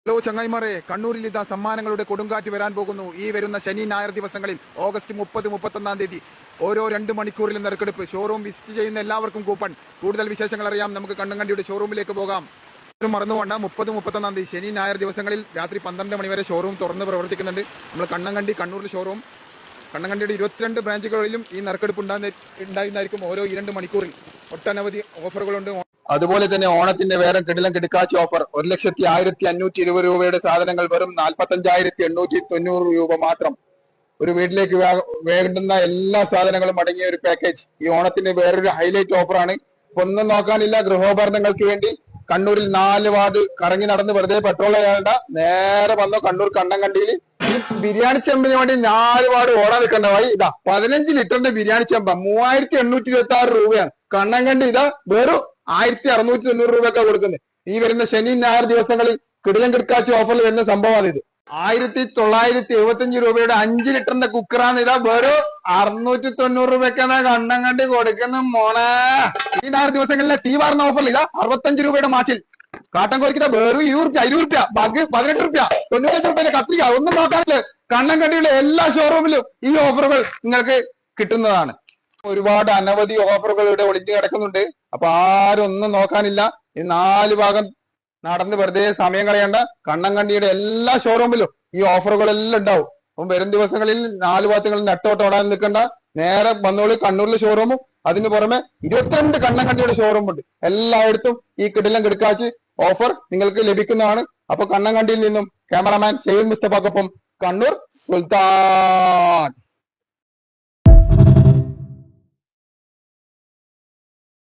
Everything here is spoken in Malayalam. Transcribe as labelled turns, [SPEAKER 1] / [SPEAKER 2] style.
[SPEAKER 1] ഹലോ ചങ്ങായിമാരെ, കണ്ണൂരിൽ ഇതാ സമ്മാനങ്ങളുടെ കൊടുങ്കാറ്റ് വരാൻ പോകുന്നു. ഈ വരുന്ന ശനി ഞായർ ദിവസങ്ങളിൽ ഓഗസ്റ്റ് 30, 31 തീയതി ഓരോ 2 മണിക്കൂറിലും നറുക്കെടുപ്പ്. ഷോറൂം വിസിറ്റ് ചെയ്യുന്ന എല്ലാവർക്കും കൂപ്പൺ. കൂടുതൽ വിശേഷങ്ങൾ അറിയാം, നമുക്ക് കണ്ണങ്കണ്ടിയുടെ ഷോറൂമിലേക്ക് പോകാം. മറന്നുകൊണ്ട് 30, 31 തീയതി ശനി ഞായർ ദിവസങ്ങളിൽ രാത്രി 12 മണി വരെ ഷോറൂം തുറന്ന് പ്രവർത്തിക്കുന്നുണ്ട്. നമ്മൾ കണ്ണൂരിൽ ഷോറൂം. കണ്ണങ്കണ്ടിയുടെ 22 ബ്രാഞ്ചുകളിലും ഈ നറുക്കെടുപ്പ് ഉണ്ടായിരുന്നായിരിക്കും. ഓരോ 2 മണിക്കൂറിൽ ഒട്ടനവധി ഓഫറുകളുണ്ട്.
[SPEAKER 2] അതുപോലെ തന്നെ ഓണത്തിന്റെ വേറെ കിടിലം കിടക്കാച്ചി ഓഫർ 1,15,520 രൂപയുടെ സാധനങ്ങൾ വെറും 45,890 രൂപ മാത്രം. ഒരു വീട്ടിലേക്ക് വേണ്ടുന്ന എല്ലാ സാധനങ്ങളും അടങ്ങിയ ഒരു പാക്കേജ്. ഈ ഓണത്തിന്റെ വേറൊരു ഹൈലൈറ്റ് ഓഫറാണ്. ഒന്നും നോക്കാനില്ല, ഗൃഹോപകരണങ്ങൾക്ക് വേണ്ടി കണ്ണൂരിൽ 4 വാർഡ് കറങ്ങി നടന്ന് വെറുതെ പെട്രോൾ ചെയ്യേണ്ട, നേരെ വന്നു കണ്ണൂർ കണ്ണങ്കണ്ടിയിൽ ഈ ബിരിയാണി ചെമ്പിന് വേണ്ടി 4 വാർഡ് ഓടാൻ നിൽക്കേണ്ടതായി. ഇതാ 15 ലിറ്ററിന്റെ ബിരിയാണി ചെമ്പ 3,826 രൂപയാണ്. കണ്ണങ്കണ്ടി ഇതാ വെറും 1,690 രൂപയൊക്കെ കൊടുക്കുന്നത്. ഈ വരുന്ന ശനി ഞായർ ദിവസങ്ങളിൽ കിടിലം കിടക്കാച്ചി ഓഫറിൽ വരുന്ന സംഭവമാണ് ഇത്. 1,975 രൂപയുടെ 5 ലിറ്ററിന്റെ കുക്കറാണ് ഇതാ വെറും 690 രൂപയ്ക്കാണ് കണ്ണങ്കണ്ടി കൊടുക്കുന്ന മോനെ. ഈ ഞായർ ദിവസങ്ങളിലെ തീ വാർന്ന ഓഫറിൽ ഇതാ 65 രൂപയുടെ മാച്ചിൽ കാട്ടൻ കോരിക്കുന്ന വെറും 20 രൂപ, 20 രൂപ, ബാക്കി 18 രൂപ, 95 രൂപയുടെ കത്തിരിക്ക. ഒന്നും നോക്കാനില്ല, കണ്ണങ്കണ്ടിയുടെ എല്ലാ ഷോറൂമിലും ഈ ഓഫറുകൾ നിങ്ങൾക്ക് കിട്ടുന്നതാണ്. ഒരുപാട് അനവധി ഓഫറുകൾ ഇവിടെ ഒളിഞ്ഞു കിടക്കുന്നുണ്ട്. അപ്പൊ ആരും ഒന്നും നോക്കാനില്ല. ഈ 4 ഭാഗം നടന്ന് വെറുതെ സമയം കളയേണ്ട. കണ്ണങ്കണ്ടിയുടെ എല്ലാ ഷോറൂമിലും ഈ ഓഫറുകളെല്ലാം ഉണ്ടാവും. അപ്പം വരും ദിവസങ്ങളിൽ 4 ഭാഗങ്ങളിൽ നട്ടോട്ടോടാൻ നിൽക്കണ്ട, നേരെ വന്നോളി കണ്ണൂരിലെ ഷോറൂമും. അതിന് പുറമെ 22 കണ്ണങ്കണ്ടിയുടെ ഷോറൂം ഉണ്ട്. എല്ലായിടത്തും ഈ കിടിലം കിടക്കാച്ചി ഓഫർ നിങ്ങൾക്ക് ലഭിക്കുന്നതാണ്. അപ്പൊ കണ്ണങ്കണ്ടിയിൽ നിന്നും ക്യാമറാമാൻ ഷെയ്ൻ മുസ്തഫക്കൊപ്പം കണ്ണൂർ സുൽത്താൻ.